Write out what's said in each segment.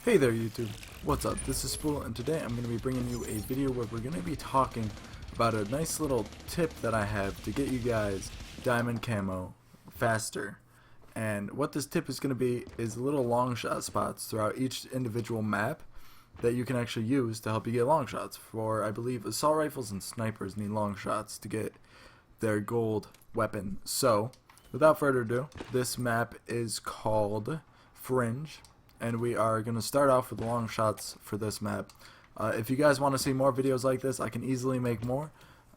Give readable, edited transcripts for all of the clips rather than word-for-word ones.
Hey there YouTube, what's up? This is Spool and today I'm going to be bringing you a video where we're going to be talking about a nice little tip that I have to get you guys diamond camo faster. And what this tip is going to be is little long shot spots throughout each individual map that you can actually use to help you get long shots. For I believe assault rifles and snipers need long shots to get their gold weapon. So without further ado, this map is called Fringe. And we are going to start off with long shots for this map. If you guys want to see more videos like this, I can easily make more.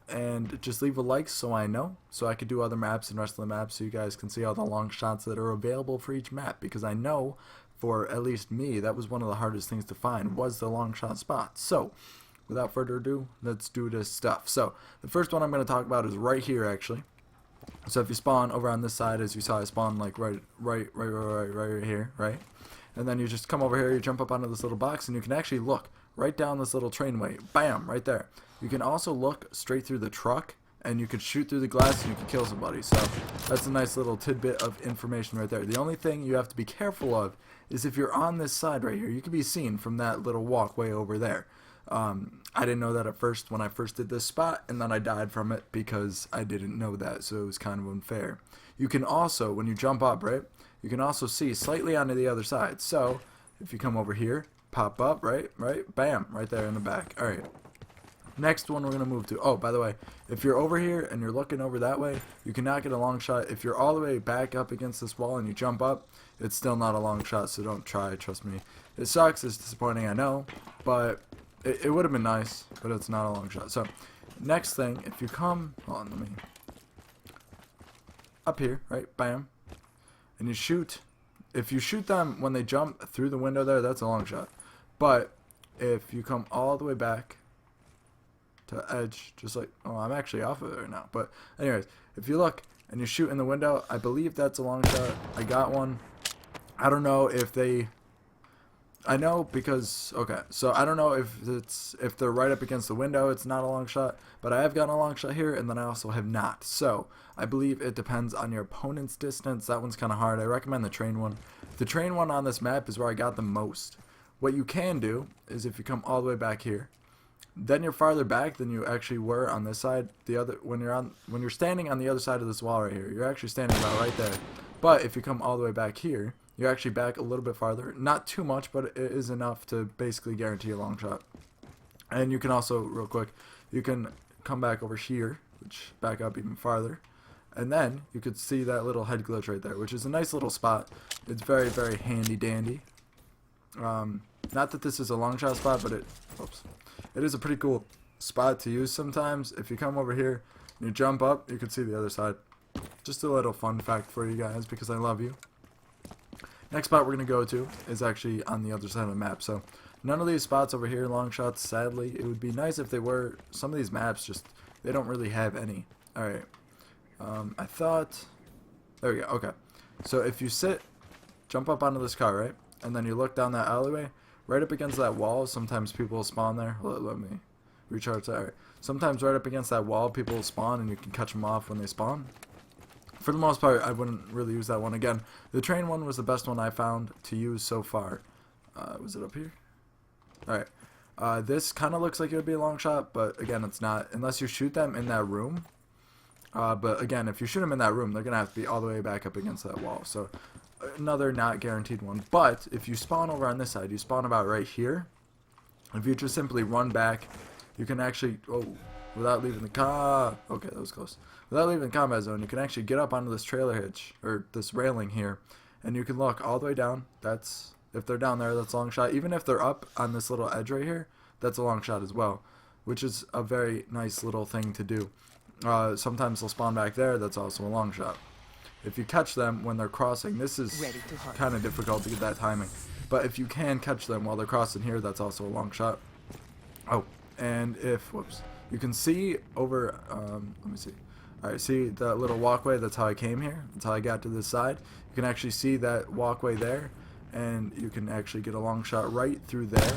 And just leave a like so I know, so I can do other maps and rest of the maps so you guys can see all the long shots that are available for each map. Because I know, for at least me, that was one of the hardest things to find, was the long shot spot. So, without further ado, let's do this stuff. So, the first one I'm going to talk about is right here actually. So if you spawn over on this side, as you saw, I spawned like right here, right? And then you just come over here, you jump up onto this little box, and you can actually look right down this little trainway. Bam! Right there. You can also look straight through the truck, and you can shoot through the glass, and you can kill somebody. So that's a nice little tidbit of information right there. The only thing you have to be careful of is if you're on this side right here, you can be seen from that little walkway over there. I didn't know that at first when I first did this spot, and then I died from it because I didn't know that, so it was kind of unfair. You can also, when you jump up, right, you can also see slightly onto the other side. So if you come over here, pop up, right, bam, right there in the back. Alright, next one we're going to move to, oh, by the way, if you're over here and you're looking over that way, you cannot get a long shot. If you're all the way back up against this wall and you jump up, it's still not a long shot, so don't try, trust me. It sucks, it's disappointing, I know, but it would have been nice, but it's not a long shot. So next thing, if you come, hold on, let me, up here, right, bam, and you shoot. If you shoot them when they jump through the window there, that's a long shot. But if you come all the way back to edge, just like, oh, I'm actually off of it right now. But anyways, if you look and you shoot in the window, I believe that's a long shot. I got one. I don't know if they, I know because, okay, so I don't know if they're right up against the window, it's not a long shot, but I have gotten a long shot here, and then I also have not. So I believe it depends on your opponent's distance. That one's kind of hard. I recommend the train one. The train one on this map is where I got the most. What you can do is if you come all the way back here, then you're farther back than you actually were on this side. The other, when you're standing on the other side of this wall right here, you're actually standing about right there. But if you come all the way back here, you're actually back a little bit farther. Not too much, but it is enough to basically guarantee a long shot. And you can also, real quick, you can come back over here, which back up even farther. And then you could see that little head glitch right there, which is a nice little spot. It's very, very handy dandy. Not that this is a long shot spot, but it is a pretty cool spot to use sometimes. If you come over here and you jump up, you can see the other side. Just a little fun fact for you guys because I love you. Next spot we're going to go to is actually on the other side of the map. So none of these spots over here, long shots, sadly. It would be nice if they were. Some of these maps just, they don't really have any. Alright. I thought, there we go, okay. So if you sit, jump up onto this car, right? And then you look down that alleyway, right up against that wall, sometimes people will spawn there. Let me recharge that. Alright. Sometimes right up against that wall, people will spawn and you can catch them off when they spawn. For the most part, I wouldn't really use that one again. The train one was the best one I found to use so far. Was it up here? Alright. This kind of looks like it would be a long shot, but again, it's not. Unless you shoot them in that room. But again, if you shoot them in that room, they're going to have to be all the way back up against that wall. So, another not guaranteed one. But, if you spawn over on this side, you spawn about right here. If you just simply run back, you can actually, oh, without leaving the car, okay, that was close. Without leaving the combat zone, you can actually get up onto this trailer hitch, or this railing here, and you can look all the way down. That's, if they're down there, that's a long shot. Even if they're up on this little edge right here, that's a long shot as well, which is a very nice little thing to do. Sometimes they'll spawn back there, that's also a long shot. If you catch them when they're crossing, this is kind of difficult to get that timing. But if you can catch them while they're crossing here, that's also a long shot. Oh, and if, whoops, you can see over, let me see. Alright, see that little walkway, that's how I came here, that's how I got to this side. You can actually see that walkway there, and you can actually get a long shot right through there.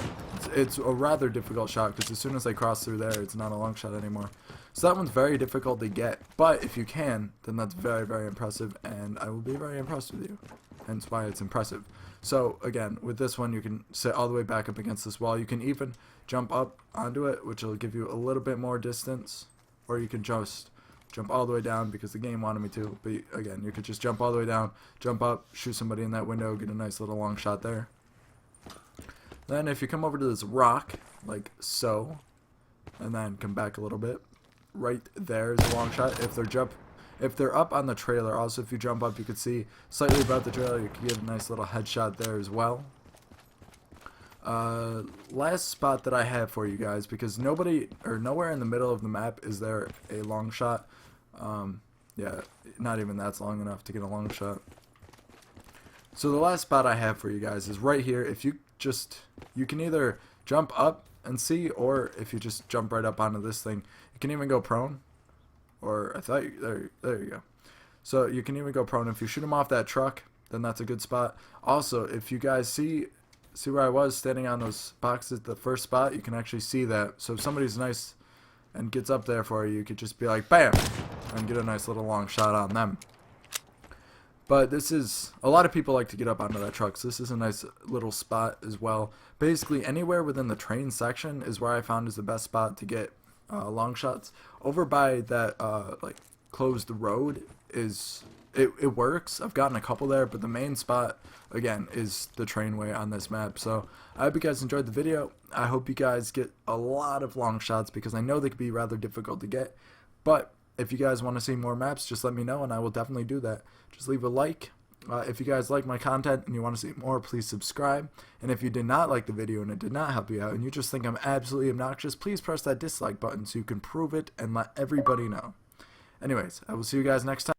It's a rather difficult shot, because as soon as they cross through there, it's not a long shot anymore. So that one's very difficult to get, but if you can, then that's very, very impressive, and I will be very impressed with you. hence why it's impressive. So again, with this one, you can sit all the way back up against this wall. You can even jump up onto it, which will give you a little bit more distance, or you can just jump all the way down because the game wanted me to. But again, you could just jump all the way down, jump up, shoot somebody in that window, get a nice little long shot there. Then if you come over to this rock, like so, and then come back a little bit, right there is a long shot. If they're up on the trailer, also if you jump up, you can see slightly above the trailer, you can get a nice little headshot there as well. Last spot that I have for you guys, because nowhere in the middle of the map is there a long shot. Yeah, not even that's long enough to get a long shot. So the last spot I have for you guys is right here. If you can either jump up and see, or if you just jump right up onto this thing, you can even go prone. Or I thought there you go. So you can even go prone. If you shoot them off that truck, then that's a good spot. Also, if you guys see where I was standing on those boxes, the first spot, you can actually see that. So if somebody's nice and gets up there for you, you could just be like bam and get a nice little long shot on them. But this is, a lot of people like to get up onto that truck, so this is a nice little spot as well. Basically anywhere within the train section is where I found is the best spot to get long shots. Over by that like closed road it works. I've gotten a couple there, but the main spot again is the trainway on this map. So I hope you guys enjoyed the video. I hope you guys get a lot of long shots because I know they can be rather difficult to get. But if you guys want to see more maps, just let me know and I will definitely do that. Just leave a like. If you guys like my content and you want to see more, please subscribe. And if you did not like the video and it did not help you out and you just think I'm absolutely obnoxious, please press that dislike button so you can prove it and let everybody know. Anyways, I will see you guys next time.